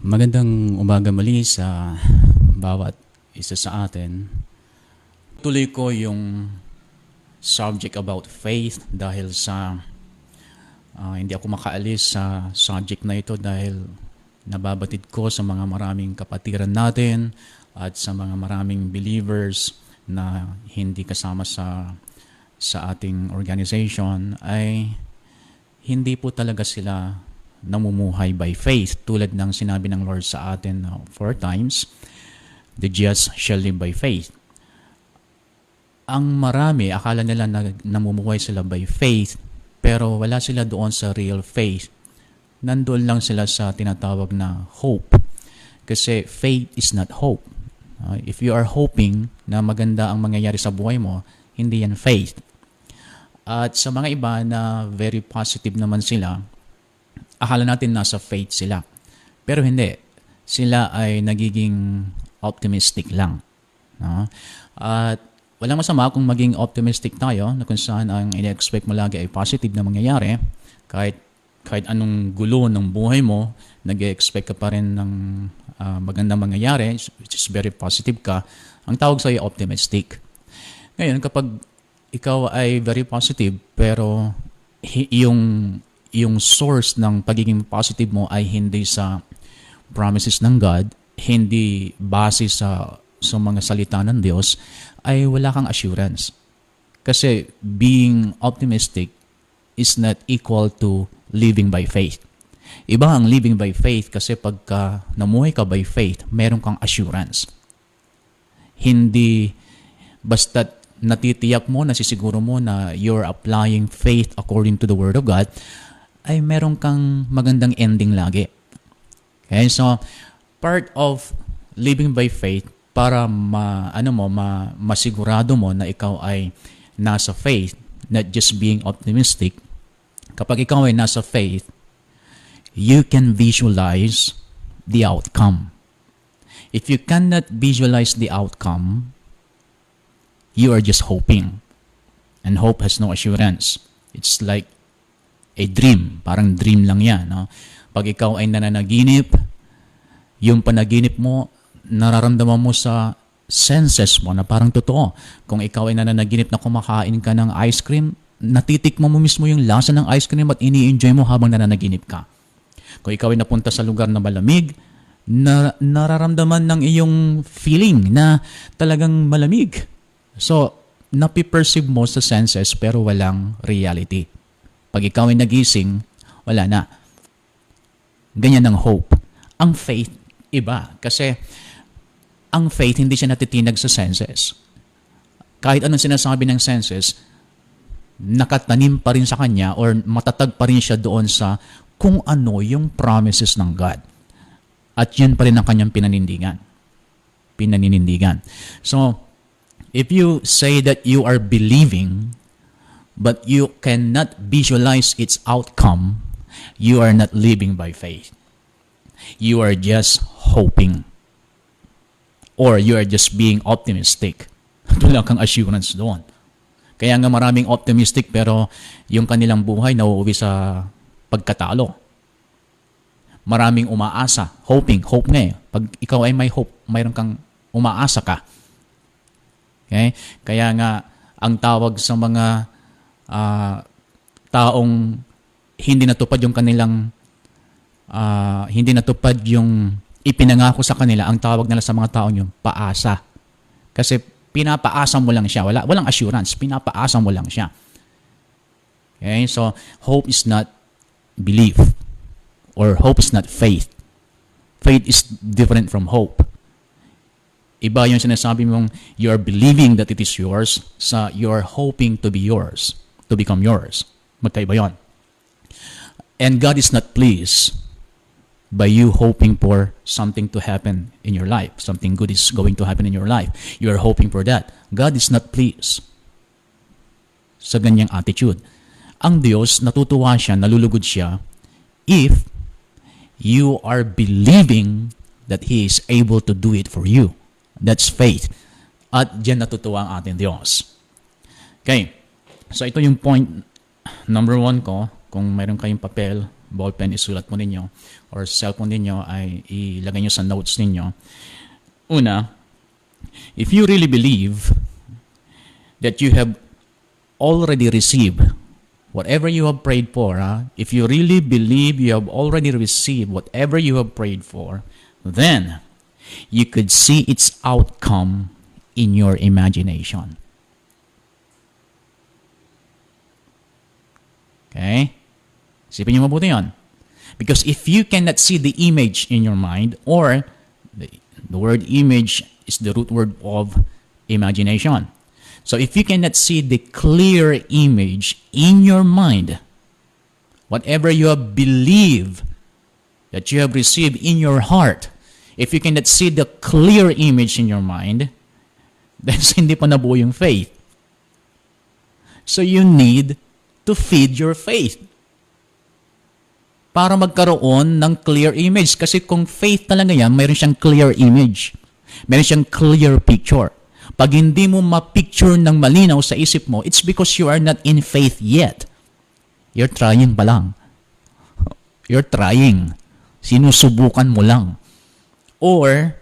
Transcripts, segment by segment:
Magandang umaga muli sa bawat isa sa atin. Tuloy ko yung subject about faith dahil sa hindi ako makaalis sa subject na ito dahil nababatid ko sa mga maraming kapatiran natin at sa mga maraming believers na hindi kasama sa ating organization ay hindi po talaga sila namumuhay by faith. Tulad ng sinabi ng Lord sa atin 4 times, the just shall live by faith. Ang marami, akala nila na namumuhay sila by faith, pero wala sila doon sa real faith. Nandoon lang sila sa tinatawag na hope. Kasi faith is not hope. If you are hoping na maganda ang mangyayari sa buhay mo, hindi yan faith. At sa mga iba na very positive naman sila, akala natin nasa faith sila. Pero hindi. Sila ay nagiging optimistic lang. No? At walang masama kung maging optimistic tayo na kung saan ang ina-expect mo lagi ay positive na mangyayari. Kahit anong gulo ng buhay mo, nag-expect ka pa rin ng magandang mangyayari, which is very positive ka. Ang tawag sa'yo optimistic. Ngayon, kapag ikaw ay very positive, pero yung source ng pagiging positive mo ay hindi sa promises ng God, hindi base sa mga salita ng Diyos, ay wala kang assurance. Kasi being optimistic is not equal to living by faith. Iba ang living by faith kasi pagka namuhay ka by faith, meron kang assurance. Hindi basta't natitiyak mo, nasisiguro mo na you're applying faith according to the Word of God, ay meron kang magandang ending lagi. Okay? So, part of living by faith, para masigurado mo na ikaw ay nasa faith, not just being optimistic. Kapag ikaw ay nasa faith, you can visualize the outcome. If you cannot visualize the outcome, you are just hoping. And hope has no assurance. It's like a dream. Parang dream lang yan. No? Pag ikaw ay nananaginip, yung panaginip mo, nararamdaman mo sa senses mo na parang totoo. Kung ikaw ay nananaginip na kumakain ka ng ice cream, natitikman mo mismo yung lasa ng ice cream at ini-enjoy mo habang nananaginip ka. Kung ikaw ay napunta sa lugar na malamig, nararamdaman ng iyong feeling na talagang malamig. So, napiperceive mo sa senses pero walang reality. Pag ikaw ay nagising, wala na. Ganyan ang hope. Ang faith, iba. Kasi ang faith, hindi siya natitinag sa senses. Kahit anong sinasabi ng senses, nakatanim pa rin sa kanya or matatag pa rin siya doon sa kung ano yung promises ng God. At yun pa rin ang kanyang pinaninindigan. So, if you say that you are believing, but you cannot visualize its outcome, you are not living by faith. You are just hoping. Or you are just being optimistic. Wala kang assurance doon. Kaya nga maraming optimistic pero yung kanilang buhay nauuwi sa pagkatalo. Maraming umaasa, hoping, hope nga eh. Pag ikaw ay may hope, mayroon kang umaasa ka. Okay? Kaya nga ang tawag sa mga taong hindi natupad yung kanilang hindi natupad yung ipinangako sa kanila, ang tawag nila sa mga taong yung paasa. Kasi pinapaasa mo lang siya. Walang assurance. Pinapaasa mo lang siya. Okay? So, hope is not belief. Or hope is not faith. Faith is different from hope. Iba yung sinasabi mong you are believing that it is yours sa you are hoping to be yours. To become yours. Magkaiba yun. And God is not pleased by you hoping for something to happen in your life. Something good is going to happen in your life. You are hoping for that. God is not pleased sa ganyang attitude. Ang Diyos, natutuwa siya, nalulugod siya if you are believing that He is able to do it for you. That's faith. At diyan natutuwa ang ating Diyos. Okay. So ito yung point number 1 ko. Kung mayroon kayong papel, ballpen, isulat mo ninyo, or cellphone ninyo ay ilagay nyo sa notes ninyo. Una, if you really believe that you have already received whatever you have prayed for, if you really believe you have already received whatever you have prayed for, then you could see its outcome in your imagination. Okay? Isipin niyo mabuti yun. Because if you cannot see the image in your mind, or the word image is the root word of imagination. So if you cannot see the clear image in your mind, whatever you have believed that you have received in your heart, if you cannot see the clear image in your mind, then hindi pa nabuo yung faith. So you need to feed your faith para magkaroon ng clear image. Kasi kung faith talaga yan, mayroon siyang clear image. Mayroon siyang clear picture. Pag hindi mo ma-picture ng malinaw sa isip mo, it's because you are not in faith yet. You're trying pa lang. You're trying. Sinusubukan mo lang. Or,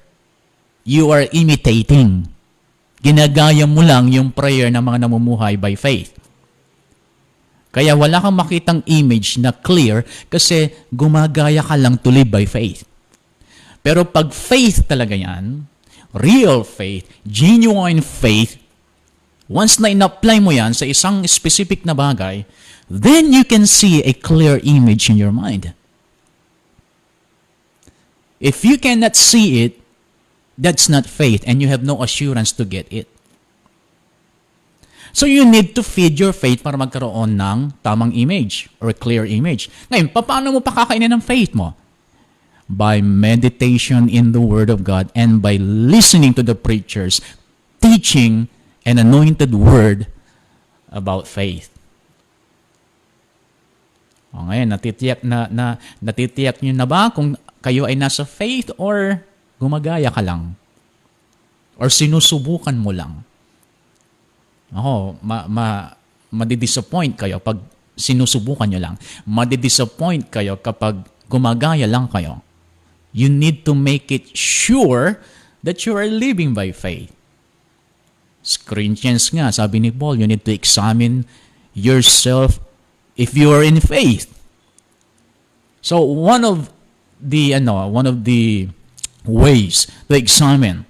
you are imitating. Ginagaya mo lang yung prayer ng mga namumuhay by faith. Kaya wala kang makitang image na clear kasi gumagaya ka lang to live by faith. Pero pag faith talaga yan, real faith, genuine faith, once na in-apply mo yan sa isang specific na bagay, then you can see a clear image in your mind. If you cannot see it, that's not faith and you have no assurance to get it. So you need to feed your faith para magkaroon ng tamang image or clear image. Ngayon, paano mo pakakainin ng faith mo? By meditation in the Word of God and by listening to the preachers teaching an anointed word about faith. O ngayon, natitiyak nyo na ba kung kayo ay nasa faith or gumagaya ka lang? Or sinusubukan mo lang? Madidisappoint kayo pag sinusubukan nyo lang. Madidisappoint kayo kapag gumagaya lang kayo. You need to make it sure that you are living by faith. Corinthians nga, sabi ni Paul, you need to examine yourself if you are in faith. So one of the ways to examine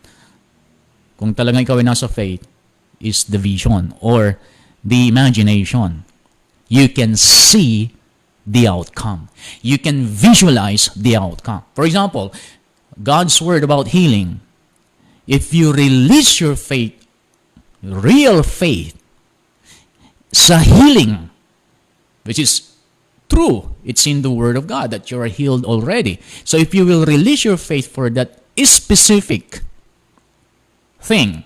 kung talagang ikaw ay nasa faith is the vision or the imagination. You can see the outcome. You can visualize the outcome. For example, God's word about healing. If you release your faith, real faith, sa healing, which is true, it's in the word of God that you are healed already. So if you will release your faith for that specific thing,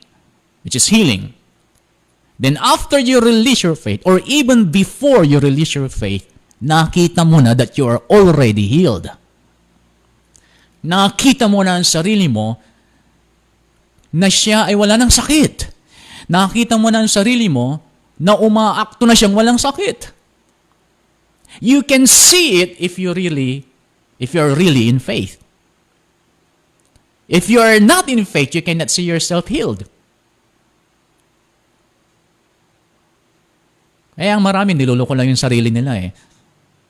which is healing, then after you release your faith, or even before you release your faith, nakita mo na that you are already healed. Nakita mo na ang sarili mo na siya ay wala ng sakit. Nakita mo na ang sarili mo na umaakto na siyang walang sakit. You can see it if you are really in faith. If you are not in faith, you cannot see yourself healed. Kaya ang marami niloloko lang yung sarili nila eh.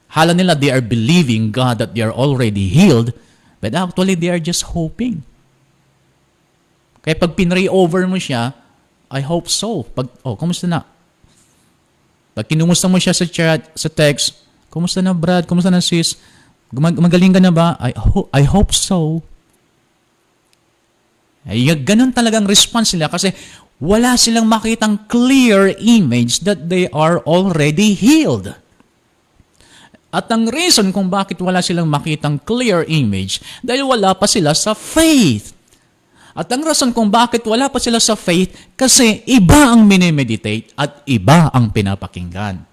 Hala nila they are believing God that they are already healed, but actually they are just hoping. Kaya pag pinray over mo siya, I hope so. Kumusta na? Pag kinumusta mo siya sa chat, sa text, kumusta na Brad? Kumusta na sis? Magaling ka na ba? I hope so. Ay, ganun talagang response nila kasi wala silang makitang clear image that they are already healed. At ang reason kung bakit wala silang makitang clear image, dahil wala pa sila sa faith. At ang rason kung bakit wala pa sila sa faith, kasi iba ang minimeditate at iba ang pinapakinggan.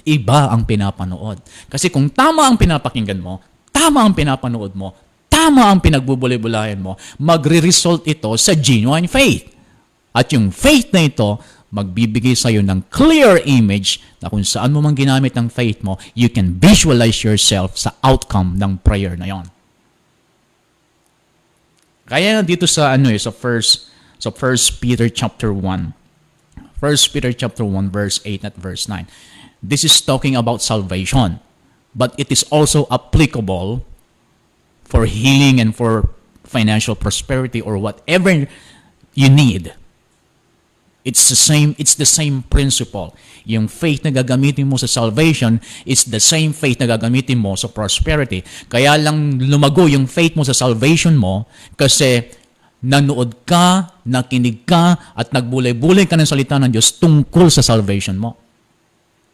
Iba ang pinapanood. Kasi kung tama ang pinapakinggan mo, tama ang pinapanood mo, tama ang pinagbubulay-bulayan mo, magre-result ito sa genuine faith. At yung faith na ito, magbibigay sa iyo ng clear image na kung saan mo man ginamit ang faith mo, you can visualize yourself sa outcome ng prayer na yon. Kaya dito sa First Peter chapter 1. First Peter chapter 1 verse 8 at verse 9. This is talking about salvation, but it is also applicable for healing and for financial prosperity or whatever you need. It's the same principle. Yung faith na gagamitin mo sa salvation, it's the same faith na gagamitin mo sa prosperity. Kaya lang lumago yung faith mo sa salvation mo kasi nanood ka, nakinig ka, at nagbulay-bulay ka ng salita ng Diyos tungkol sa salvation mo.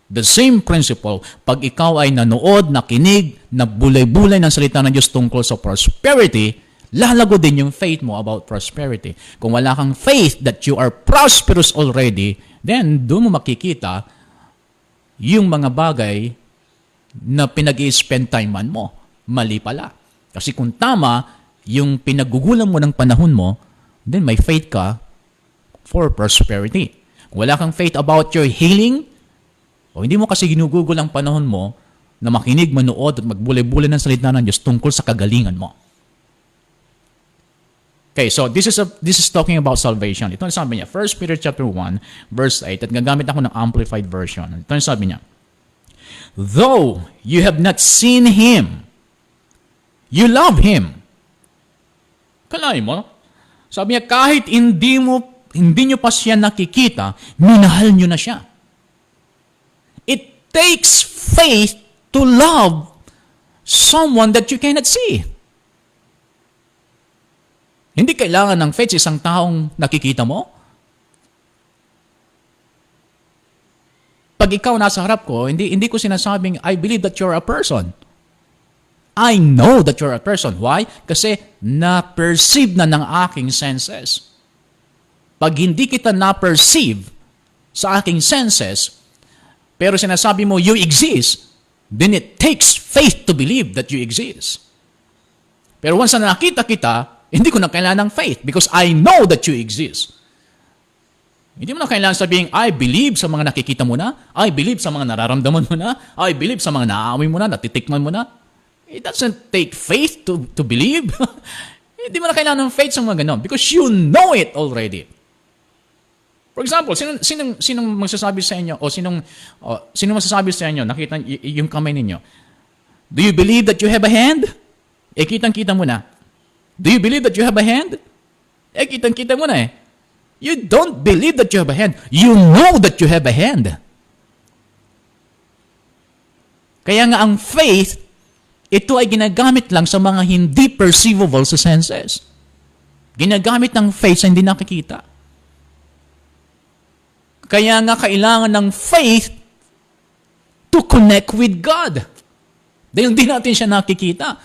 The same principle, pag ikaw ay nanood, nakinig, nagbulay-bulay ng salita ng Diyos tungkol sa prosperity, lalago din yung faith mo about prosperity. Kung wala kang faith that you are prosperous already, then doon mo makikita yung mga bagay na pinag-i-spend timean mo. Mali pala. Kasi kung tama, yung pinagugulang mo ng panahon mo, then may faith ka for prosperity. Kung wala kang faith about your healing, o hindi mo kasi ginugugol ang panahon mo na makinig, manood at magbulay-bulay ng salita ng Diyos tungkol sa kagalingan mo. Okay, so this is talking about salvation. Ito ang sabi niya, 1 Peter chapter 1, verse 8, at gagamit ako ng amplified version. Ito ang sabi niya, though you have not seen Him, you love Him. Kalahin mo, sabi niya, kahit hindi nyo pa siya nakikita, minahal nyo na siya. It takes faith to love someone that you cannot see. Hindi kailangan ng faith sa isang taong nakikita mo. Pag ikaw nasa harap ko, hindi ko sinasabing, I believe that you're a person. I know that you're a person. Why? Kasi na-perceive na ng aking senses. Pag hindi kita na-perceive sa aking senses, pero sinasabi mo, you exist, then it takes faith to believe that you exist. Pero once na nakita kita, hindi ko na kailangan ng faith because I know that you exist. Hindi mo na kailangan sabihin, I believe sa mga nakikita mo na, I believe sa mga nararamdaman mo na, I believe sa mga naaamoy mo na, natitikman mo na. It doesn't take faith to believe. Hindi mo na kailangan ng faith sa mga ganon because you know it already. For example, sinong magsasabi sa inyo o sinong masasabi sa inyo, nakita yung kamay ninyo, do you believe that you have a hand? Kitang-kita mo na. Do you believe that you have a hand? Kitang-kita mo na eh. You don't believe that you have a hand. You know that you have a hand. Kaya nga ang faith, ito ay ginagamit lang sa mga hindi perceivable sa senses. Ginagamit ng faith sa hindi nakikita. Kaya nga kailangan ng faith to connect with God. Dahil hindi natin siya nakikita.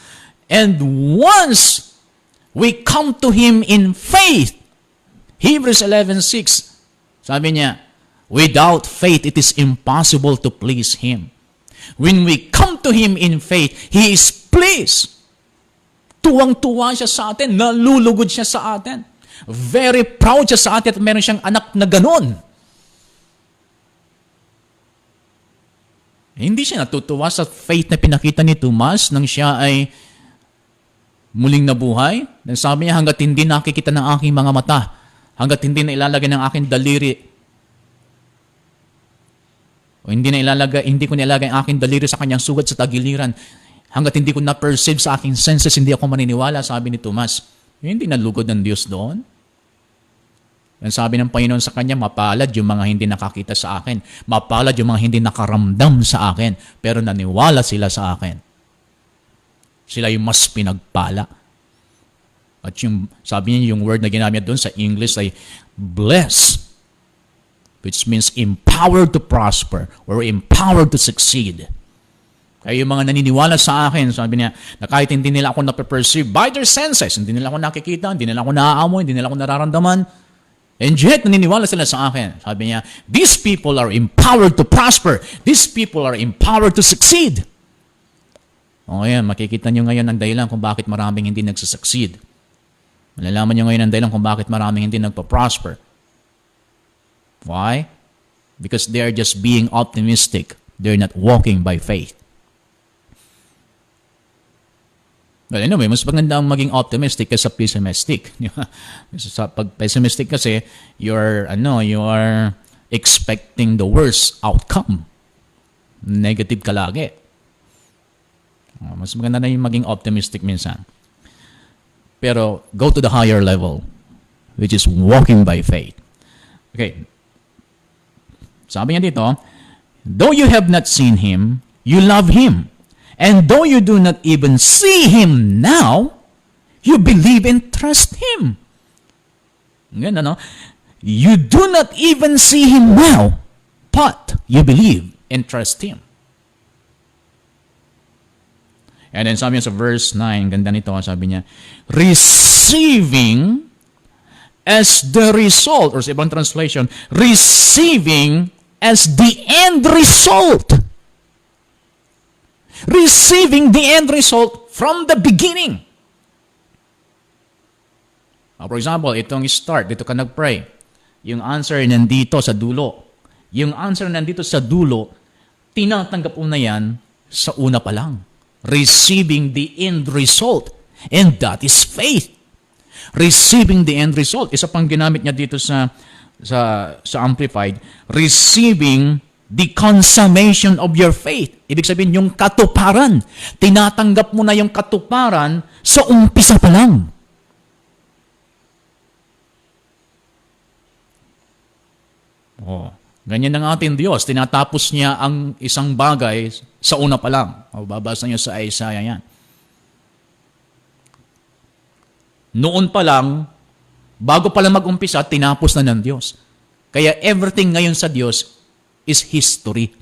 And once we come to Him in faith, Hebrews 11:6, sabi niya, without faith, it is impossible to please Him. When we come to Him in faith, He is pleased. Tuwang-tuwa siya sa atin, nalulugod siya sa atin. Very proud siya sa atin at meron siyang anak na ganon. Hindi siya natutuwa sa faith na pinakita ni Tomas nang siya ay muling nabuhay. Sabi niya, hanggat hindi nakikita ng aking mga mata, hanggat hindi na ilalagay ng aking daliri, o hindi ko na ilalagay ang aking daliri sa kanyang sugat sa tagiliran, hanggat hindi ko na-perceive sa aking senses, hindi ako maniniwala, sabi ni Tomas. Hindi nalugod ng Diyos doon. Ang sabi ng Panginoon sa kanya, mapalad yung mga hindi nakakita sa akin. Mapalad yung mga hindi nakaramdam sa akin, pero naniwala sila sa akin. Sila yung mas pinagpala. At yung, sabi niya, yung word na ginamit doon sa English ay blessed, which means empowered to prosper or empowered to succeed. Kaya yung mga naniniwala sa akin, sabi niya, na kahit hindi nila ako nape-perceive by their senses, hindi nila ako nakikita, hindi nila ako naaamoy, hindi nila ako nararamdaman, and yet naniniwala sila sa akin. Sabi niya, these people are empowered to prosper. These people are empowered to succeed. O yan, makikita nyo ngayon ang dahilan kung bakit maraming hindi nagsasucceed. Malalaman nyo ngayon ang dahilan kung bakit maraming hindi nagpa-prosper. Why? Because they are just being optimistic. They're not walking by faith. Well, anyway, mas maganda ang maging optimistic kaysa pessimistic. Sa pag pessimistic kasi, you are expecting the worst outcome. Negative ka lagi. Mas maganda na yung maging optimistic minsan. Pero go to the higher level, which is walking by faith. Okay. Sabi niya dito, though you have not seen Him, you love Him. And though you do not even see Him now, you believe and trust Him. Ganun, no? You do not even see Him now, but you believe and trust Him. And then sabi niya sa verse 9, ganda nito, sabi niya, receiving as the result, or sa ibang translation, receiving as the end result. Receiving the end result from the beginning. For example, itong start, dito ka nag-pray. Yung answer nandito sa dulo. Yung answer nandito sa dulo, tinatanggap mo na yan sa una pa lang. Receiving the end result. And that is faith. Receiving the end result. Isa pang ginamit niya dito sa Amplified. Receiving the consummation of your faith. Ibig sabihin, yung katuparan. Tinatanggap mo na yung katuparan sa umpisa pa lang. Ganyan ang ating Diyos. Tinatapos niya ang isang bagay sa una pa lang. Babasa niyo sa Isaiah yan. Noon pa lang, bago pa lang mag-umpisa, tinapos na ng Diyos. Kaya everything ngayon sa Diyos is history.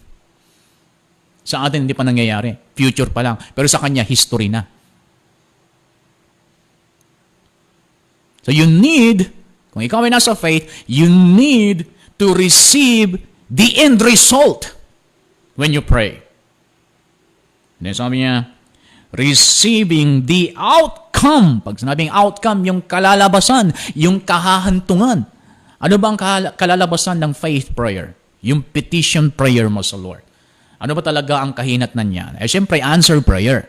Sa atin, hindi pa nangyayari. Future pa lang. Pero sa Kanya, history na. So you need, kung ikaw ay nasa faith, you need to receive the end result when you pray. And then sabi niya, receiving the outcome. Pag sinabing outcome, yung kalalabasan, yung kahahantungan. Ano ba ang kalalabasan ng faith prayer? Yung petition prayer mo sa Lord. Ano ba talaga ang kahinatnan niyan? Siyempre, answered prayer.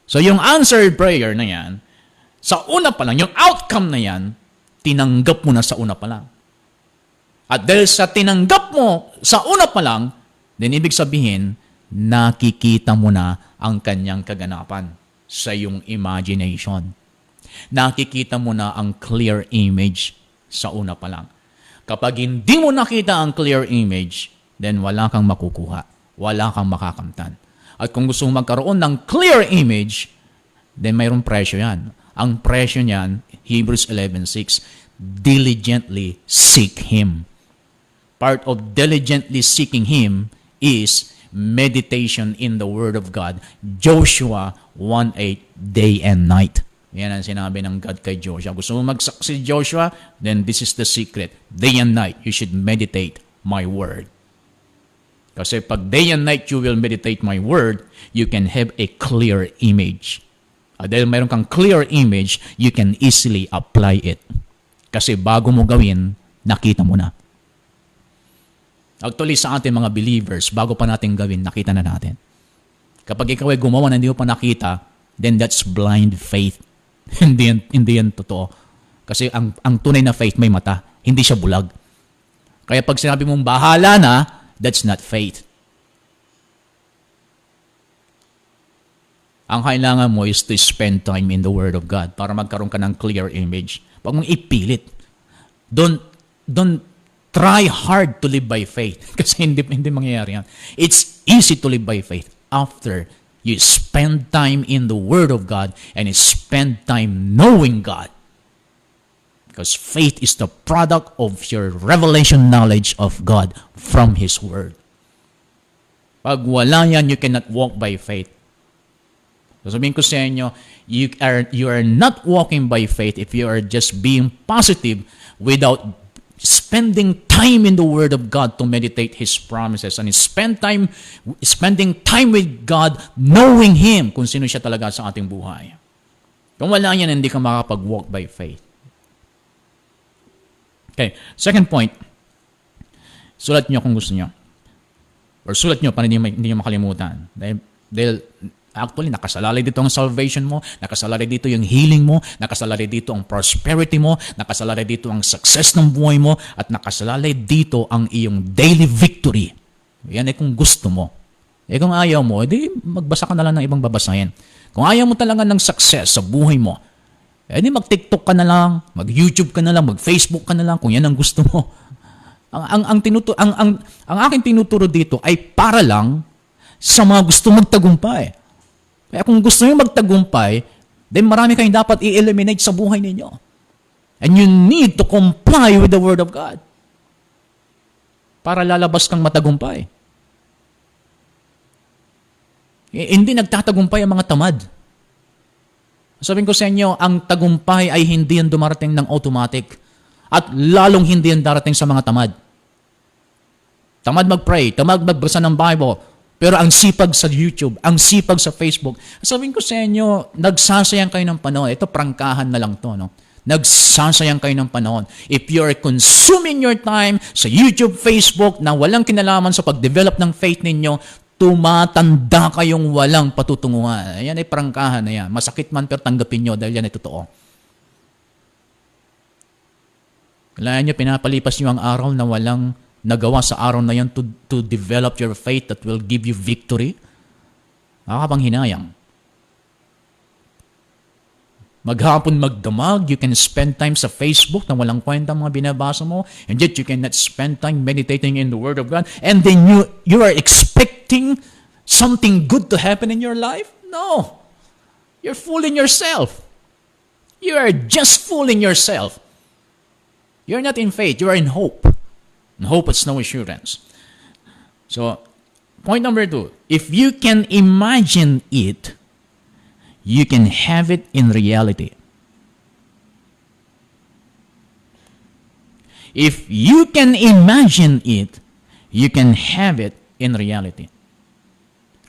So, yung answered prayer na yan, sa una pa lang, yung outcome na yan, tinanggap mo na sa una pa lang. At dahil sa tinanggap mo sa una pa lang, then ibig sabihin, nakikita mo na ang kanyang kaganapan sa iyong imagination. Nakikita mo na ang clear image sa una pa lang. Kapag hindi mo nakita ang clear image, then wala kang makukuha. Wala kang makakamtan. At kung gusto mong magkaroon ng clear image, then mayroong presyo yan. Ang presyo niyan, Hebrews 11:6, diligently seek Him. Part of diligently seeking Him is meditation in the Word of God. Joshua 1:8, day and night. Yan ang sinabi ng God kay Joshua. Gusto mo mag-succeed, Joshua? Then this is the secret. Day and night, you should meditate my Word. Kasi pag day and night you will meditate my Word, you can have a clear image. Dahil mayroon kang clear image, you can easily apply it. Kasi bago mo gawin, nakita mo na. Actually, sa ating mga believers, bago pa natin gawin, nakita na natin. Kapag ikaw ay gumawa na hindi mo pa nakita, then that's blind faith. hindi yan totoo. Kasi ang tunay na faith may mata, hindi siya bulag. Kaya pag sinabi mong bahala na, that's not faith. Ang kailangan mo is to spend time in the Word of God para magkaroon ka ng clear image. Huwag mong ipilit. Don't try hard to live by faith. Kasi hindi mangyayari yan. It's easy to live by faith after you spend time in the Word of God and you spend time knowing God. Because faith is the product of your revelation knowledge of God from His Word. Pag wala yan, you cannot walk by faith. So sabihin ko sa inyo, you are not walking by faith if you are just being positive without spending time in the Word of God to meditate His promises and spending time with God, knowing Him kung sino siya talaga sa ating buhay. Kung wala yan, hindi ka makapag-walk by faith. Okay, second point, Sulat nyo kung gusto nyo. Or sulat nyo para hindi nyo makalimutan. Dahil actually, nakasalalay dito ang salvation mo, nakasalalay dito yung healing mo, nakasalalay dito ang prosperity mo, nakasalalay dito ang success ng buhay mo, at nakasalalay dito ang iyong daily victory. Yan ay kung gusto mo. Kung ayaw mo, edi magbasa ka na lang ng ibang babasahin. Kung ayaw mo talaga ng success sa buhay mo, edi mag-TikTok ka na lang, mag-YouTube ka na lang, mag-Facebook ka na lang, kung yan ang gusto mo. Ang aking tinuturo dito ay para lang sa mga gusto magtagumpay. Kaya kung gusto nyo magtagumpay, then marami kayong dapat i-eliminate sa buhay ninyo. And you need to comply with the Word of God para lalabas kang matagumpay. Hindi nagtatagumpay ang mga tamad. Sabihin ko sa inyo, ang tagumpay ay hindi yan dumarating ng automatic at lalong hindi yan darating sa mga tamad. Tamad mag-pray, tamad magbasa ng Bible, pero ang sipag sa YouTube, ang sipag sa Facebook, sabihin ko sa inyo, nagsasayang kayo ng panahon. Ito, prangkahan na lang to, no? Nagsasayang kayo ng panahon. If you're consuming your time sa YouTube, Facebook, na walang kinalaman sa pag-develop ng faith ninyo, tumatanda kayong walang patutunguhan. Yan ay prangkahan na yan. Masakit man, pero tanggapin nyo dahil yan ay totoo. Kailangan nyo, pinapalipas nyo ang araw na walang nagawa sa araw na yan to develop your faith that will give you victory. Nakakapanghinayang. Maghapon magdamag, you can spend time sa Facebook na walang kwenta mga binabasa mo, and yet you cannot spend time meditating in the Word of God, and then you are expecting something good to happen in your life? No. You're fooling yourself. You are just fooling yourself. You're not in faith, you are in hope. And hope has no assurance. So, point number 2, if you can imagine it, you can have it in reality. If you can imagine it, you can have it in reality.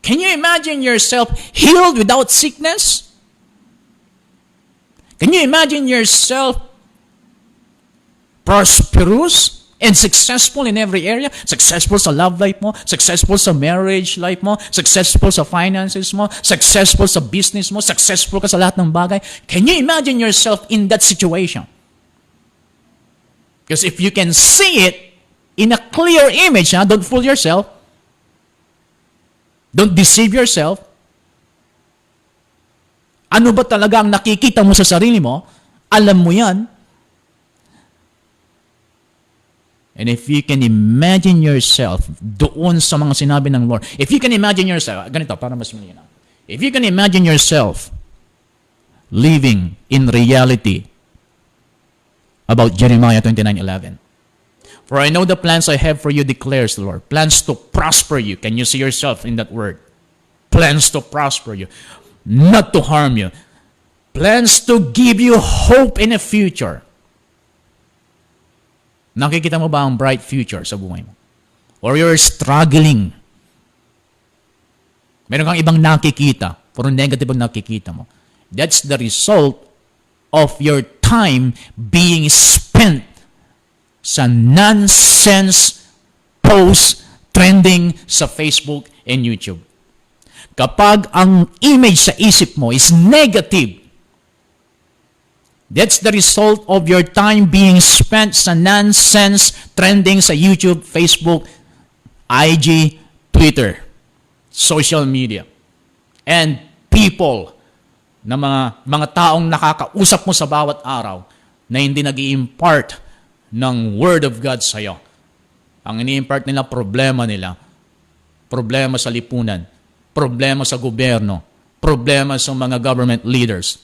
Can you imagine yourself healed without sickness? Can you imagine yourself prosperous and successful in every area? Successful sa love life mo, successful sa marriage life mo, successful sa finances mo, successful sa business mo, successful ka sa lahat ng bagay. Can you imagine yourself in that situation? Because if you can see it in a clear image, don't fool yourself. Don't deceive yourself. Ano ba talaga ang nakikita mo sa sarili mo? Alam mo yan. And if you can imagine yourself doon sa mga sinabi ng Lord, if you can imagine yourself, ganito, para mas malinaw. If you can imagine yourself living in reality about Jeremiah 29:11. For I know the plans I have for you, declares the Lord. Plans to prosper you. Can you see yourself in that word? Plans to prosper you. Not to harm you. Plans to give you hope in a future. Nakikita mo ba ang bright future sa buhay mo? Or you're struggling? Meron kang ibang nakikita, puro negative ang nakikita mo. That's the result of your time being spent sa nonsense posts trending sa Facebook and YouTube. Kapag ang image sa isip mo is negative, that's the result of your time being spent sa nonsense trending sa YouTube, Facebook, IG, Twitter, social media. And people, na mga taong nakakausap mo sa bawat araw na hindi nag-i-impart ng Word of God sa iyo. Ang ini-impart nila, problema sa lipunan, problema sa gobyerno, problema sa mga government leaders.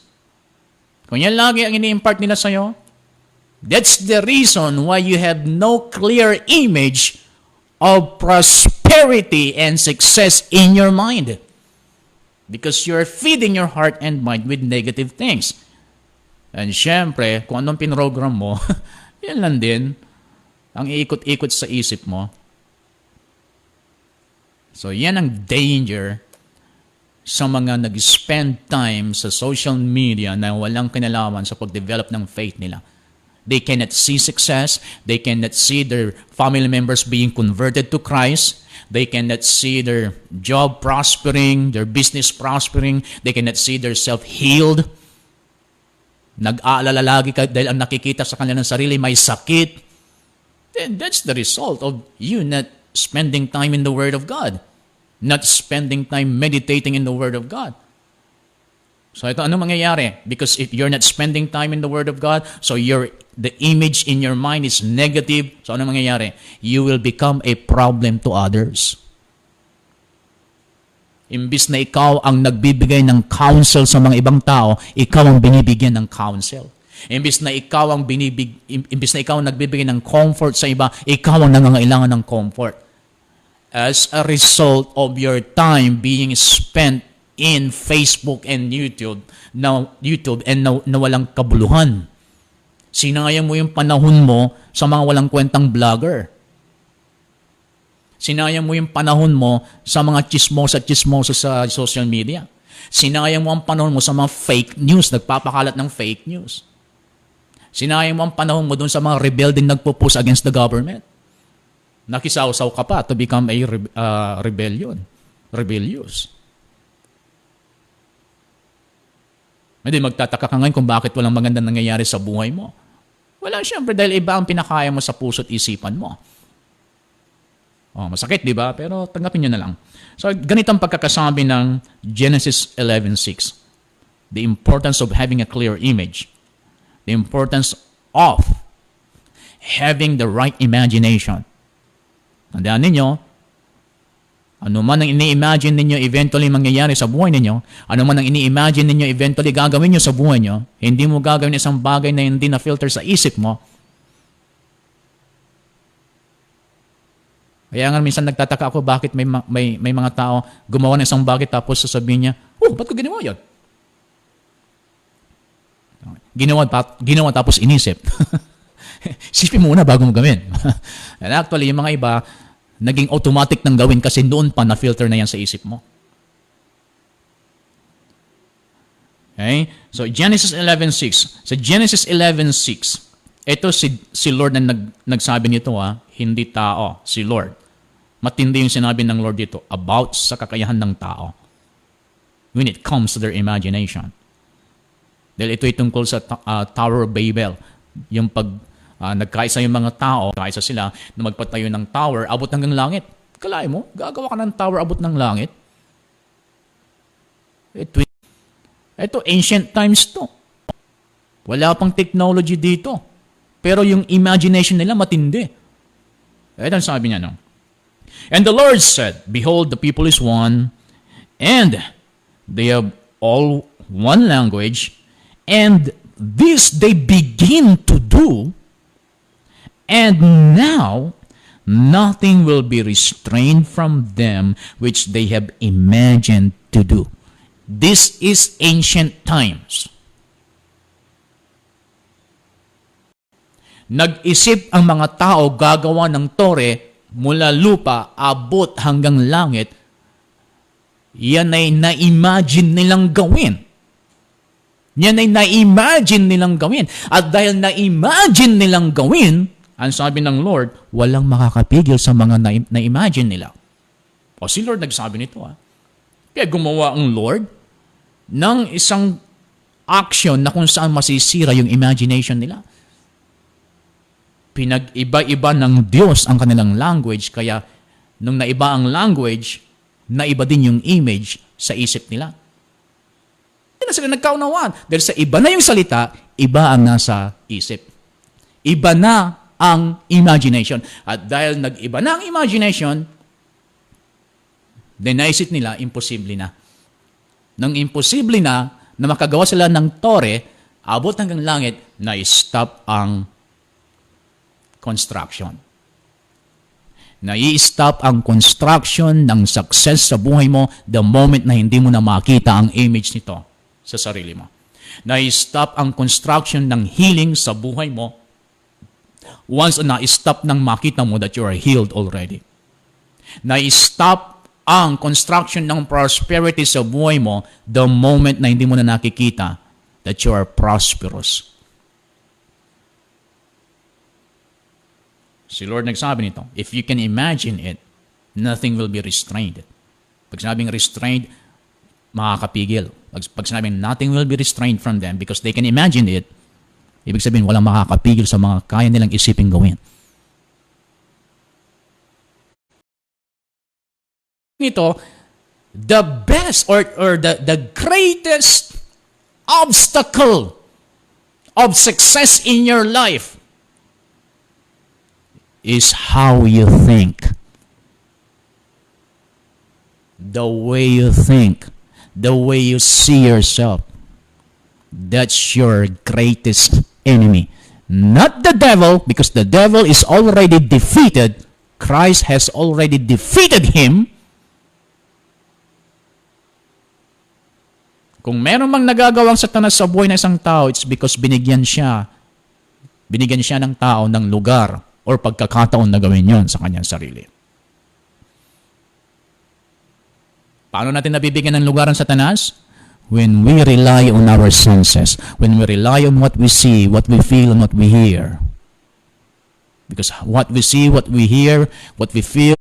Kung yan lagi ang ini-impart nila sa'yo, that's the reason why you have no clear image of prosperity and success in your mind. Because you're feeding your heart and mind with negative things. And syempre, kung anong pinrogram mo, yan lang din ang iikot-ikot sa isip mo. So yan ang danger sa mga nag-spend time sa social media na walang kinalaman sa pag-develop ng faith nila. They cannot see success. They cannot see their family members being converted to Christ. They cannot see their job prospering, their business prospering. They cannot see their self healed. Nag-aalala lagi ka dahil ang nakikita sa kanilang sarili may sakit. Then that's the result of you not spending time in the Word of God. Not spending time meditating in the Word of God. So ito, ano mangyayari? Because if you're not spending time in the Word of God, so the image in your mind is negative, so ano mangyayari? You will become a problem to others. Imbis na ikaw ang nagbibigay ng counsel sa mga ibang tao, ikaw ang binibigyan ng counsel. Imbis na ikaw ang nagbibigay ng comfort sa iba, ikaw ang nangangailangan ng comfort. As a result of your time being spent in Facebook and YouTube and na walang kabuluhan. Sinayang mo yung panahon mo sa mga walang kwentang vlogger. Sinayang mo yung panahon mo sa mga chismosa sa social media. Sinayang mo ang panahon mo sa mga fake news, nagpapakalat ng fake news. Sinayang mo ang panahon mo dun sa mga rebelding nagpo-post against the government. Nakisaw-saw ka pa to become a rebellious. Hindi magtataka ka ngayon kung bakit walang magandang nangyayari sa buhay mo. Wala, siyempre, dahil iba ang pinakaya mo sa puso't isipan mo. Masakit, di ba? Pero tanggapin nyo na lang. So, ganito ang pagkakasabi ng Genesis 11:6. The importance of having a clear image. The importance of having the right imagination. Tandaan ninyo, ano man ang ini-imagine ninyo eventually mangyayari sa buhay ninyo, ano man ang ini-imagine ninyo eventually gagawin nyo sa buhay nyo, hindi mo gagawin isang bagay na hindi na-filter sa isip mo. Kaya nga minsan nagtataka ako bakit may mga tao gumawa ng isang bagay tapos sasabihin niya, ba't ko ginawa yun? Ginawa tapos inisip. Isipin muna bago mo gawin. And actually, yung mga iba, naging automatic nang gawin kasi noon pa na-filter na yan sa isip mo. Okay? So, Genesis 11:6. Sa Genesis 11:6, ito si Lord na nagsabi nito, hindi tao, si Lord. Matindi yung sinabi ng Lord dito about sa kakayahan ng tao when it comes to their imagination. Dahil ito'y tungkol sa Tower of Babel. Yung nagkaisa yung mga tao, kaisa sila na magpatayo ng tower, abot hanggang langit. Kalay mo, gagawa ka ng tower abot ng langit. Ito ancient times to. Wala pang technology dito. Pero yung imagination nila matindi. Ito ang sabi niya, no? And the Lord said, behold, the people is one, and they have all one language, and this they begin to do, and now nothing will be restrained from them which they have imagined to do. This is ancient times. Nag-isip ang mga tao gagawa ng tore mula lupa, abot hanggang langit. Yan ay na-imagine nilang gawin. Yan ay na-imagine nilang gawin. At dahil na-imagine nilang gawin, ang sabi ng Lord, walang makakapigil sa mga na-imagine nila. O si Lord nagsabi nito. Kaya gumawa ang Lord ng isang action na kung saan masisira yung imagination nila. Pinag-iba-iba ng Diyos ang kanilang language, kaya nung naiba ang language, naiba din yung image sa isip nila. Hindi na sila nagkaunawaan. Dahil sa iba na yung salita, iba ang nasa isip. Iba na ang imagination. At dahil nag-iba na ang imagination, then naisip nila, imposible na. Nang imposible na makagawa sila ng tore, abot hanggang langit, na-stop ang construction. Na-i-stop ang construction ng success sa buhay mo the moment na hindi mo na makita ang image nito sa sarili mo. Na-i-stop ang construction ng healing sa buhay mo once na-stop nang makita mo that you are healed already. Na-stop ang construction ng prosperity sa buhay mo the moment na hindi mo na nakikita that you are prosperous. Si Lord nagsabi nito, if you can imagine it, nothing will be restrained. Pag sinabing restrained, makakapigil. Pag sinabing nothing will be restrained from them because they can imagine it, ibig sabihin walang makakapigil sa mga kaya nilang isipin gawin. Ito, the best or the greatest obstacle of success in your life is how you think. The way you think, the way you see yourself. That's your greatest enemy. Not the devil, because the devil is already defeated. Christ has already defeated him. Kung meron mang nagagawang Satanas sa buhay ng isang tao, it's because binigyan siya ng tao ng lugar or pagkakataon na gawin yon sa kanyang sarili. Paano natin nabibigyan ng lugar ang Satanas? When we rely on our senses, when we rely on what we see, what we feel, and what we hear. Because what we see, what we hear, what we feel,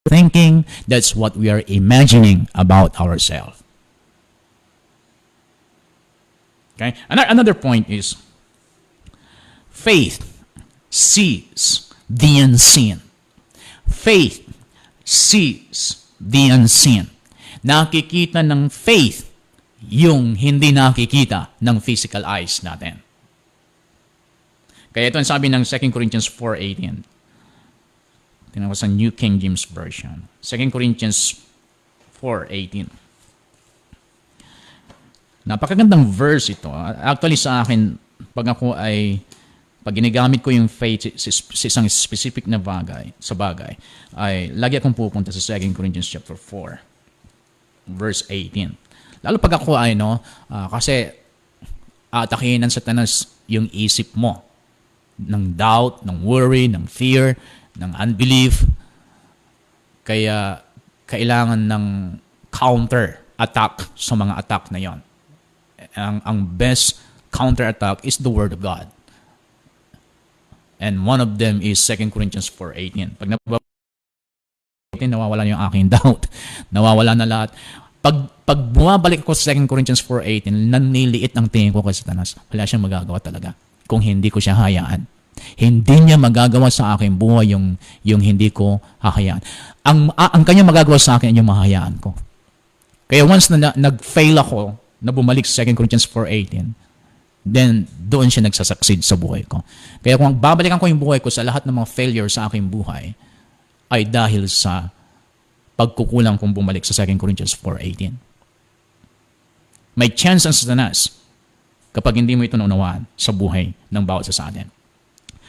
thinking, that's what we are imagining about ourselves. Okay? Another point is, faith sees the unseen. Faith sees the unseen. Nakikita ng faith yung hindi nakikita ng physical eyes natin. Kaya ito ang sabi ng 2 Corinthians 4:18. Tingnan ko sa New King James Version. 2 Corinthians 4:18. Napakagandang verse ito. Actually sa akin, pag ginagamit ko yung faith sa isang specific na bagay, ay lagi akong pupunta sa 2 Corinthians chapter 4. Verse 18. Lalo pag ako kasi atakihin ng Satanas yung isip mo ng doubt, ng worry, ng fear, ng unbelief. Kaya kailangan ng counter attack sa mga attack na yon. Ang best counter attack is the Word of God. And one of them is 2 Corinthians 4:18. Pag nawawala yung aking doubt. Nawawala na lahat. Pag bumabalik ko sa 2 Corinthians 4:18, naniliit ang tingin ko kay Satanas. Wala siyang magagawa talaga kung hindi ko siya hayaan. Hindi niya magagawa sa akin buhay yung hindi ko hahayaan. Ang kanya magagawa sa akin yung mahayaan ko. Kaya once na nag-fail ako, na bumalik sa 2 Corinthians 4:18, then doon siya nagsasucceed sa buhay ko. Kaya kung babalikan ko yung buhay ko sa lahat ng mga failure sa aking buhay, ay dahil sa pagkukulang kong bumalik sa 2 Corinthians 4:18. May chance ang Satanas kapag hindi mo ito naunawaan sa buhay ng bawat isa sa atin.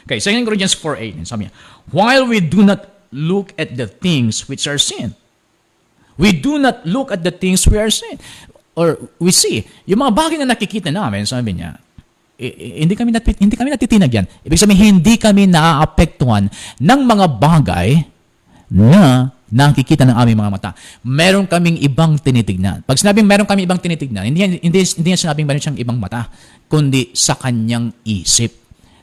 Okay, 2 Corinthians 4:18, sabi niya, while we do not look at the things which are sin. We do not look at the things we are sin. Or we see. Yung mga bagay na nakikita namin, sabi niya, hindi kami natitinag yan. Ibig sabihin, hindi kami naaapektuhan ng mga bagay na nakikita ng aming mga mata. Meron kaming ibang tinitignan. Pag sinabing meron kami ibang tinitignan, hindi yan sinabing meron siyang ibang mata, kundi sa kanyang isip.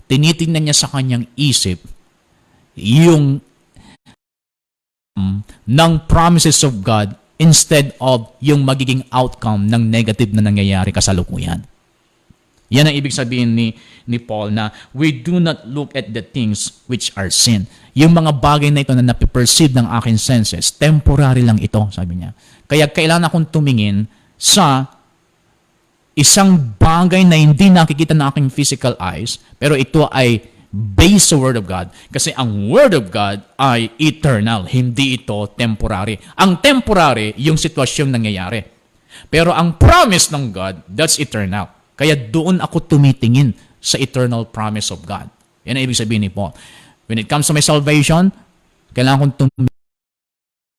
Tinitignan niya sa kanyang isip yung ng promises of God instead of yung magiging outcome ng negative na nangyayari kasalukuyan. Yan ang ibig sabihin ni Paul na we do not look at the things which are sin. Yung mga bagay na ito na napiperceive ng aking senses, temporary lang ito, sabi niya. Kaya kailangan akong tumingin sa isang bagay na hindi nakikita ng aking physical eyes, pero ito ay based sa Word of God. Kasi ang Word of God ay eternal, hindi ito temporary. Ang temporary, yung sitwasyong nangyayari. Pero ang promise ng God, that's eternal. Kaya doon ako tumitingin sa eternal promise of God. Yan ang ibig sabihin ni Paul. When it comes to my salvation, kailangan kong tumingin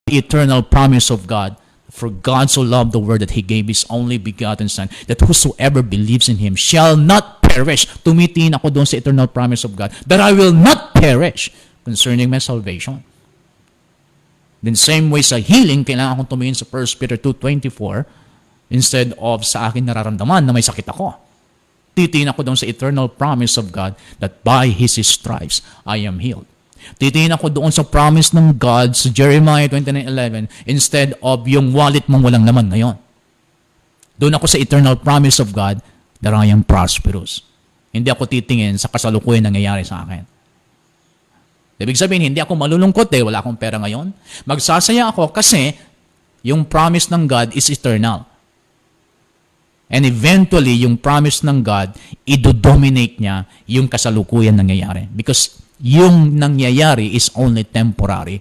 sa eternal promise of God. For God so loved the world that He gave His only begotten Son, that whosoever believes in Him shall not perish. Tumitingin ako doon sa eternal promise of God, that I will not perish concerning my salvation. Then same way sa healing, kailangan akong tumingin sa 1 Peter 2:24 instead of sa akin nararamdaman na may sakit ako. Titingin ako doon sa eternal promise of God that by His stripes, I am healed. Titingin ako doon sa promise ng God sa Jeremiah 29:11 instead of yung wallet mong walang laman ngayon. Doon ako sa eternal promise of God that I am prosperous. Hindi ako titingin sa kasalukuyan nangyayari sa akin. Ibig sabihin, hindi ako malulungkot wala akong pera ngayon. Magsasaya ako kasi yung promise ng God is eternal. And eventually, yung promise ng God, idodominate niya yung kasalukuyan nangyayari. Because yung nangyayari is only temporary.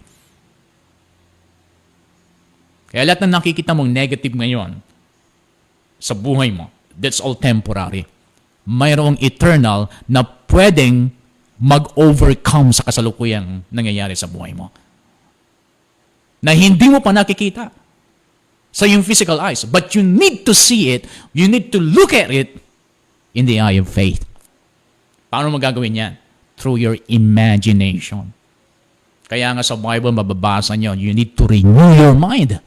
Kaya lahat na nakikita mong negative ngayon sa buhay mo, that's all temporary. Mayroong eternal na pwedeng mag-overcome sa kasalukuyang nangyayari sa buhay mo. Na hindi mo pa nakikita sa yung physical eyes. But you need to see it, you need to look at it in the eye of faith. Paano magagawin yan? Through your imagination. Kaya nga sa Bible, mababasa nyo, you need to renew your mind.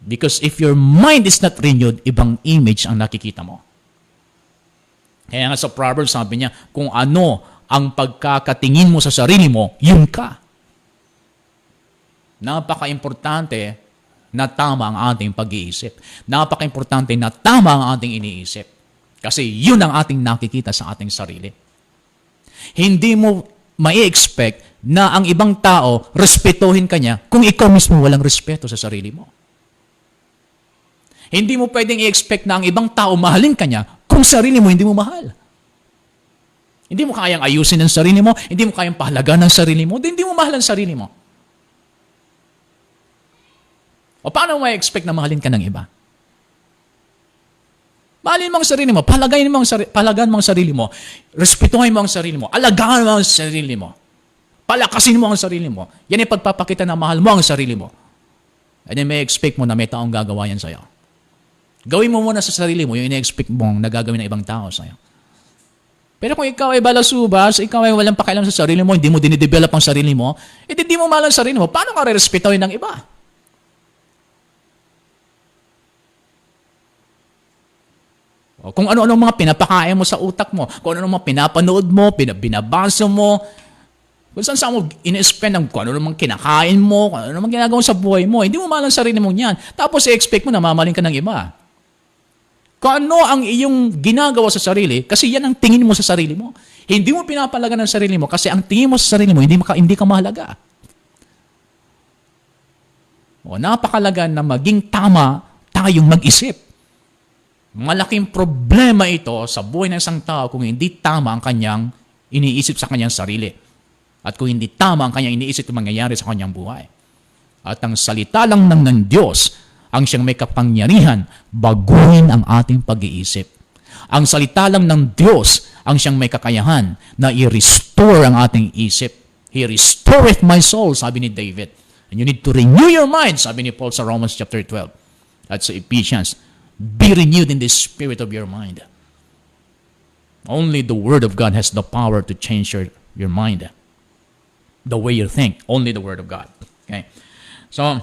Because if your mind is not renewed, ibang image ang nakikita mo. Kaya nga sa Proverbs, sabi niya, kung ano ang pagkakatingin mo sa sarili mo, yun ka. Napaka-importante na tama ang ating pag-iisip. Napaka-importante na tama ang ating iniisip. Kasi yun ang ating nakikita sa ating sarili. Hindi mo mai-expect na ang ibang tao respetuhin ka niya kung ikaw mismo walang respeto sa sarili mo. Hindi mo pwedeng i-expect na ang ibang tao mahalin ka niya kung sarili mo hindi mo mahal. Hindi mo kayang ayusin ang sarili mo, hindi mo kayang pahalagaan ang sarili mo, hindi mo mahal ang sarili mo. O paano mo i-expect na mahalin ka ng iba? Mahalin mo ang sarili mo, pahalagaan mo ang sarili mo, respetuhin mo ang sarili mo, alagaan mo ang sarili mo, palakasin mo ang sarili mo. Yan ay pagpapakita na mahal mo ang sarili mo. And then may expect mo na may taong gagawa yan sa'yo. Gawin mo muna sa sarili mo yung ina-expect mong nagagawin ng ibang tao sa'yo. Pero kung ikaw ay balasubas, ikaw ay walang pakialam sa sarili mo, hindi mo dinidevelop ang sarili mo, hindi mo mahal ang sarili mo, paano ka re-respetuhin ng iba? O, kung ano-ano mga pinapakain mo sa utak mo, kung ano-ano mga pinapanood mo, binabasa mo, kung saan mo in-spend ang kung ano-ano mga kinakain mo, kung ano-ano mga ginagawa sa buhay mo, hindi mo mahal ang sarili mong yan. Tapos i-expect mo na mamahalin ka ng iba. Kung ano ang iyong ginagawa sa sarili, kasi yan ang tingin mo sa sarili mo. Hindi mo pinapalaga ng sarili mo kasi ang tingin mo sa sarili mo, hindi ka mahalaga. O, napakalaga na maging tama tayong mag-isip. Malaking problema ito sa buhay ng isang tao kung hindi tama ang kanyang iniisip sa kanyang sarili. At kung hindi tama ang kanyang iniisip na mangyayari sa kanyang buhay. At ang salita lang ng Diyos ang siyang may kapangyarihan baguhin ang ating pag-iisip. Ang salita lang ng Diyos ang siyang may kakayahan na i-restore ang ating isip. He restoreth my soul, sabi ni David. And you need to renew your mind, sabi ni Paul sa Romans chapter 12. At sa Ephesians, be renewed in the spirit of your mind. Only the Word of God has the power to change your mind. The way you think. Only the Word of God. Okay? So,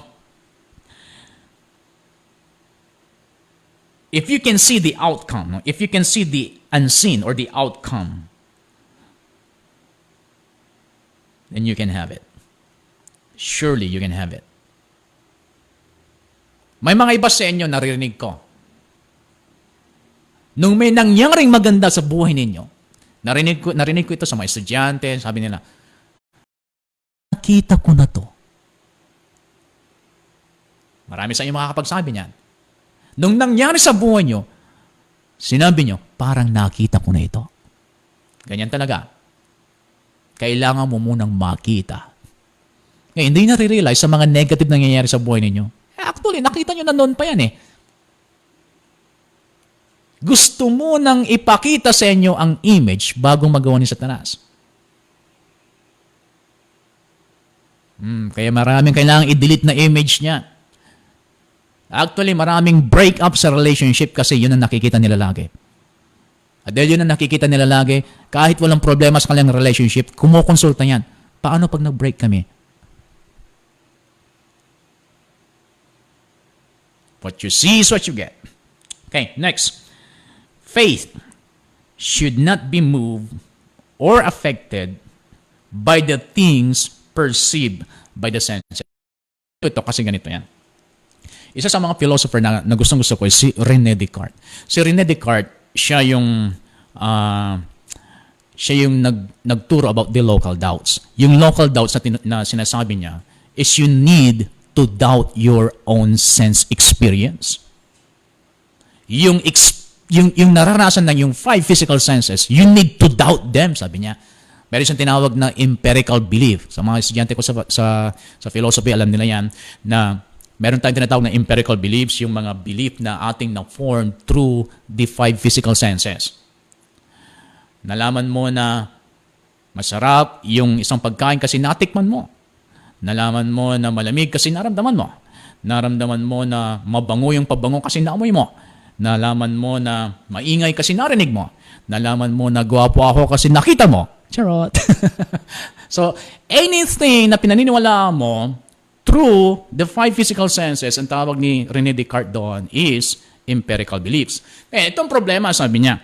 if you can see the outcome, if you can see the unseen or the outcome, then you can have it. Surely you can have it. May mga iba sa inyo naririnig ko. Nung may nangyaring maganda sa buhay ninyo, narinig ko ito sa mga estudyante, sabi nila, nakita ko na to. Marami sa inyo makakapagsabi niyan. Nung nangyari sa buhay nyo, sinabi nyo, parang nakita ko na ito. Ganyan talaga. Kailangan mo munang makita. Ngayon, hindi nare-realize sa mga negative na nangyayari sa buhay ninyo. Actually, nakita nyo na noon pa yan eh. Gusto mo nang ipakita sa inyo ang image bago magawa ni Satanas. Kaya maraming kailangang i-delete na image niya. Actually, maraming break-up sa relationship kasi yun ang nakikita nila lagi. At dahil yun ang nakikita nila lagi, kahit walang problema sa kanilang relationship, kumukonsulta yan. Paano pag nag-break kami? What you see is what you get. Okay, next. Faith should not be moved or affected by the things perceived by the senses. Ito kasi ganito yan. Isa sa mga philosopher na gustong-gusto ko is si René Descartes. Si René Descartes, siya yung nagturo about the local doubts. Yung local doubts na sinasabi niya is you need to doubt your own sense experience. Yung naranasan ng yung 5 physical senses, you need to doubt them, sabi niya. Meron siyang tinawag na empirical belief. Sa mga estudyante ko sa philosophy, alam nila yan, na meron tayong tinatawag na empirical beliefs, yung mga belief na ating na-form through the 5 physical senses. Nalaman mo na masarap yung isang pagkain kasi natikman mo. Nalaman mo na malamig kasi naramdaman mo. Naramdaman mo na mabango yung pabango kasi naamoy mo. Nalaman mo na maingay kasi narinig mo. Nalaman mo na gwapo ako kasi nakita mo. Charot. So, anything na pinaniniwalaan mo through the 5 physical senses, ang tawag ni René Descartes doon is empirical beliefs. Itong problema, sabi niya,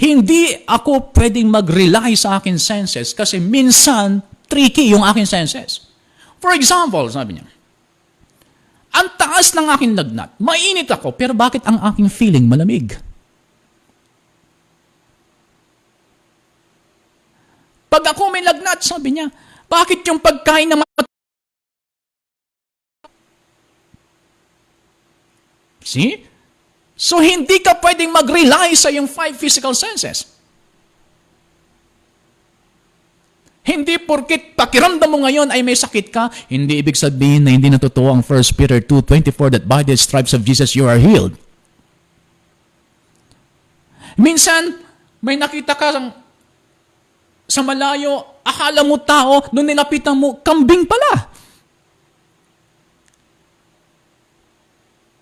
hindi ako pwedeng mag-rely sa aking senses kasi minsan tricky yung aking senses. For example, sabi niya, ang taas ng aking lagnat, mainit ako, pero bakit ang aking feeling malamig? Pag ako may lagnat, sabi niya, bakit yung pagkain na See? So, hindi ka pwedeng mag-rely sa yung 5 physical senses. Hindi porkit pakiramdam mo ngayon ay may sakit ka, hindi ibig sabihin na hindi natotoo ang 1 Peter 2:24 that by the stripes of Jesus you are healed. Minsan, may nakita ka sa malayo, akala mo tao, nung nilapitan mo, kambing pala.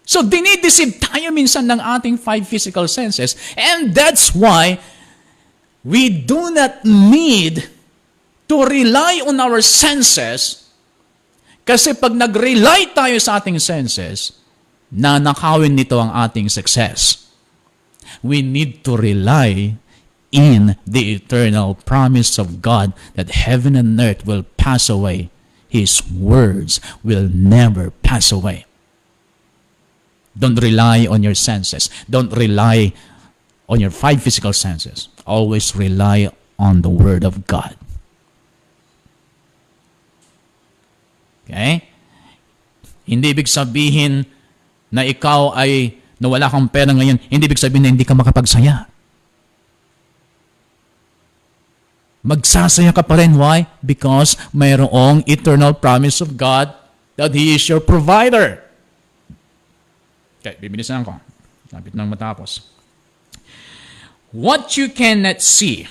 So, dinideceive tayo minsan ng ating 5 physical senses, and that's why we do not need to rely on our senses, kasi pag nag-rely tayo sa ating senses, nanakawin nito ang ating success. We need to rely in the eternal promise of God that heaven and earth will pass away. His words will never pass away. Don't rely on your senses. Don't rely on your 5 physical senses. Always rely on the Word of God. Okay? Hindi ibig sabihin na ikaw ay nawala kang pera ngayon. Hindi ibig sabihin na hindi ka makapagsaya. Magsasaya ka pa rin. Why? Because mayroong eternal promise of God that He is your provider. Okay, bibilisan ko. Lapit nang matapos. What you cannot see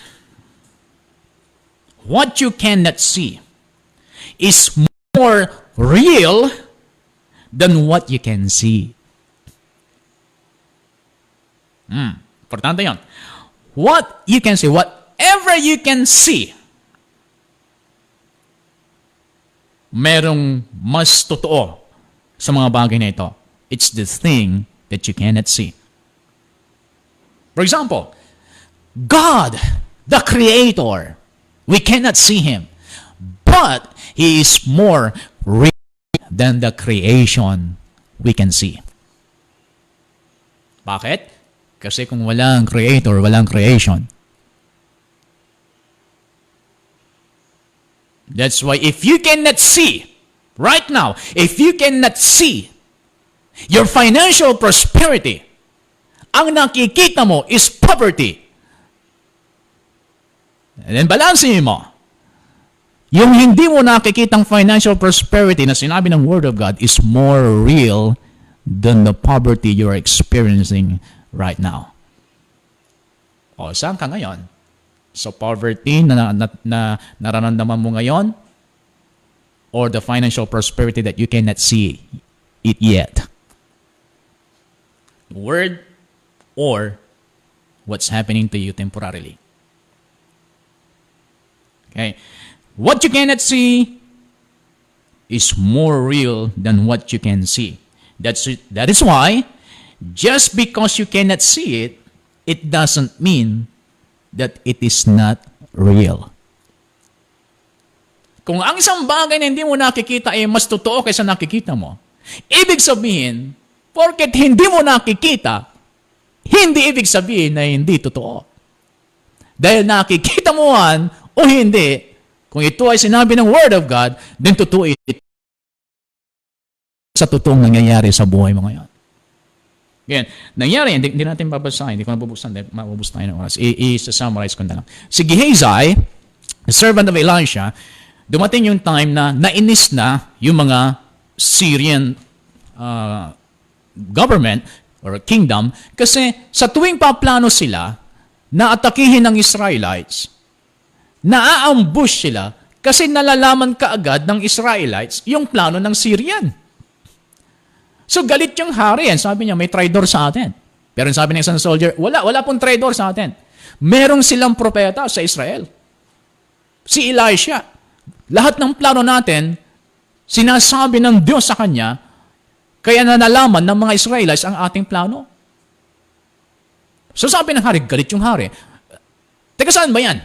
is more real than what you can see. Importante yun. What you can see, whatever you can see, merong mas totoo sa mga bagay na ito. It's the thing that you cannot see. For example, God, the Creator, we cannot see Him, but He is more real than the creation we can see. Bakit? Kasi kung walang Creator, walang creation. That's why if you cannot see, right now, if you cannot see your financial prosperity, ang nakikita mo is poverty. And then balansin mo. Yung hindi mo nakikitang financial prosperity na sinabi ng Word of God is more real than the poverty you're experiencing right now. O, saan ka ngayon? So, poverty na nararamdaman mo ngayon? Or the financial prosperity that you cannot see it yet? Word or what's happening to you temporarily. Okay? What you cannot see is more real than what you can see. That is why, just because you cannot see it, it doesn't mean that it is not real. Kung ang isang bagay na hindi mo nakikita ay mas totoo kaysa nakikita mo, ibig sabihin, porket hindi mo nakikita, hindi ibig sabihin na hindi totoo. Dahil nakikita mo man o hindi, kung ito ay sinabi ng Word of God, then totoo ito sa totoong nangyayari sa buhay mo ngayon. Yan. Nangyari, hindi natin babasahin, hindi ko nabubuksan, mabubus tayo ng oras. I-summarize ko na lang. Si Gehazi, the servant of Elisha, dumating yung time na nainis na yung mga Syrian government or kingdom kasi sa tuwing paplano sila na atakihin ng Israelites, naa-ambush sila kasi nalalaman kaagad ng Israelites yung plano ng Syrian. So galit yung hari. Sabi niya, may traitor sa atin. Pero sabi ng isang soldier, wala pong traitor sa atin. Merong silang propeta sa Israel. Si Elisha. Lahat ng plano natin, sinasabi ng Diyos sa kanya, kaya nalaman ng mga Israelites ang ating plano. So sabi ng hari, galit yung hari. Teka, saan ba yan?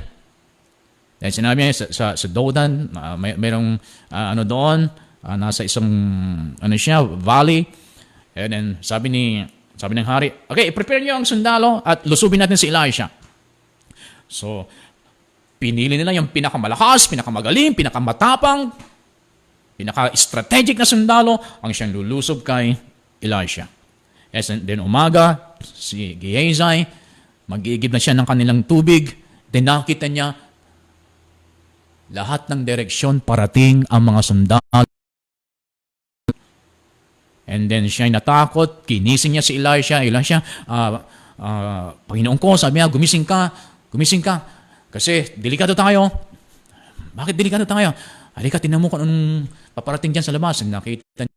Dahil sinabi niya sa Dodan, mayroong doon, nasa isang valley. And then sabi ng hari, okay, prepare niyo ang sundalo at lusubin natin si Elisha. So, pinili nila yung pinakamalakas, pinakamagaling, pinakamatapang, pinaka-strategic na sundalo ang siyang lulusob kay Elisha. And then umaga, si Gehazi, mag-iigib na siya ng kanilang tubig. Then nakita niya, lahat ng direksyon parating ang mga sundalo. And then siya natakot, kinising niya si Elisha. Elisha, Panginoon ko, sabi niya, gumising ka. Kasi delikado tayo. Bakit delikado tayo? Halika, tingnan mo kung anong paparating dyan sa labas. Nakita niya,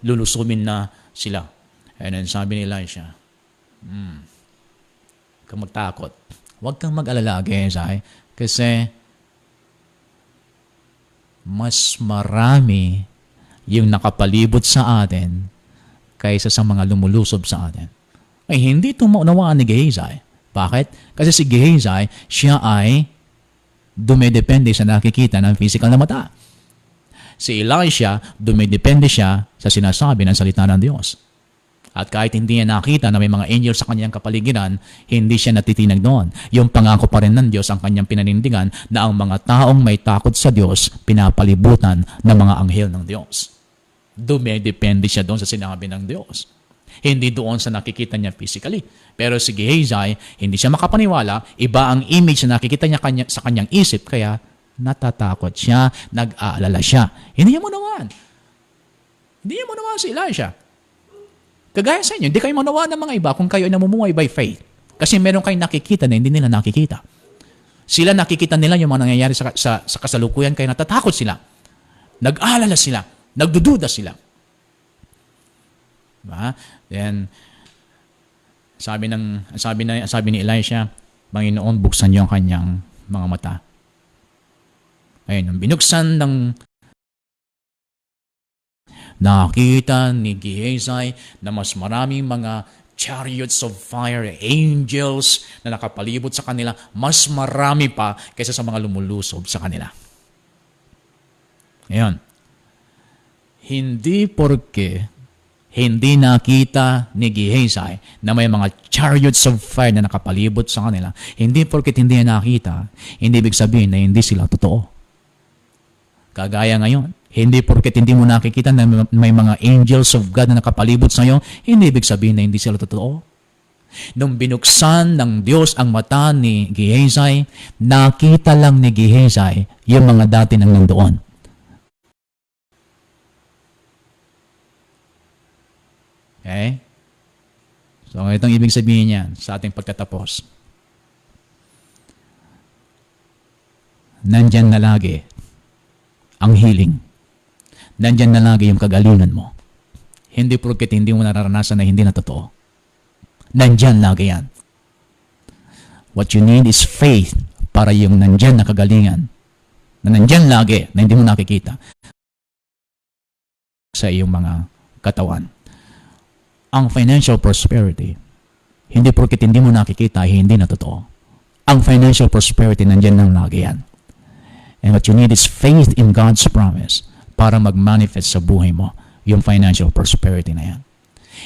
lulusumin na sila. And then sabi ni Elisha, huwag kang magtakot. Huwag kang mag-alala, Gehazi. Kasi mas marami yung nakapalibot sa atin kaysa sa mga lumulusob sa atin. Ay hindi ito maunawaan ni Gehazi. Bakit? Kasi si Gehazi, siya ay dumidepende sa nakikita ng physical na mata. Si Elisha, dumidepende siya sa sinasabi ng salita ng Diyos. At kahit hindi niya nakita na may mga angel sa kanyang kapaligiran, hindi siya natitinag doon. Yung pangako pa rin ng Diyos ang kanyang pinanindigan na ang mga taong may takot sa Diyos, pinapalibutan ng mga anghel ng Diyos. Dumidepende siya doon sa sinabi ng Diyos. Hindi doon sa nakikita niya physically. Pero si Gehazi, hindi siya makapaniwala, iba ang image na nakikita niya sa kanyang isip, kaya natatakot siya, nag-aalala siya. Hindi niya manawaan. Hindi niya manawaan si Elisha. Kagaya sa inyo, hindi kayo manawaan ng mga iba kung kayo ay namumuhay by faith. Kasi meron kayong nakikita na hindi nila nakikita. Sila nakikita nila yung mga nangyayari sa kasalukuyan, kaya natatakot sila. Nag-aalala sila. Nagdududa sila. Diba? Then, sabi ni Elisha, Panginoon, buksan niyo ang kanyang mga mata. Ayun, ang binuksan ng nakita ni Gehazi na mas maraming mga chariots of fire, angels na nakapalibot sa kanila, mas marami pa kaysa sa mga lumulusob sa kanila. Ngayon, hindi porke hindi nakita ni Gehazi na may mga chariots of fire na nakapalibot sa kanila, hindi porket hindi niya nakita, hindi ibig sabihin na hindi sila totoo. Kagaya ngayon, hindi porket hindi mo nakikita na may mga angels of God na nakapalibot sa iyo, hindi ibig sabihin na hindi sila totoo. Nung binuksan ng Diyos ang mata ni Gehazi, nakita lang ni Gehazi yung mga dati nang nandoon. Okay? So, itong ibig sabihin niya sa ating pagtatapos. Nandyan na lagi ang healing. Nandyan na lagi yung kagalingan mo. Hindi porket hindi mo nararanasan na hindi na totoo. Nandyan lagi yan. What you need is faith para yung nandyan na kagalingan, na nandyan lagi, na hindi mo nakikita, sa iyong mga katawan. Ang financial prosperity, Hindi porket hindi mo nakikita, hindi na totoo. Ang financial prosperity, nandyan lang lagi yan. And what you need is faith in God's promise para mag-manifest sa buhay mo yung financial prosperity na yan.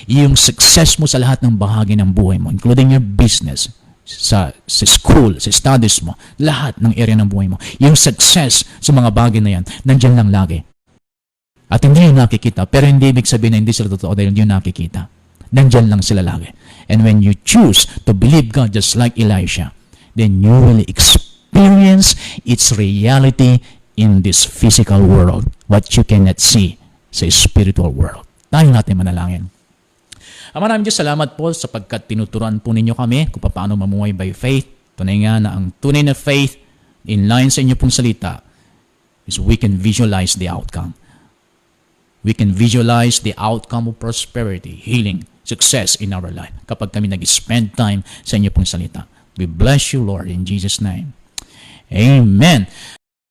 Yung success mo sa lahat ng bahagi ng buhay mo, including your business, sa school, sa studies mo, lahat ng area ng buhay mo, yung success sa mga bagay na yan, nandyan lang lagi. At hindi yung nakikita, pero hindi ibig sabihin na hindi sila totoo dahil hindi yung nakikita. Nandyan lang sila lagi. And when you choose to believe God just like Elisha, then you will experience its reality in this physical world, what you cannot see sa spiritual world. Tayo natin manalangin. Maraming Diyos, salamat po sapagkat tinuturuan po ninyo kami kung paano mamuhay by faith. Tunay nga na ang tunay na faith in line sa inyo pong salita is we can visualize the outcome. We can visualize the outcome of prosperity, healing, success in our life kapag kami nag-spend time sa inyo pong salita. We bless you, Lord, in Jesus' name. Amen.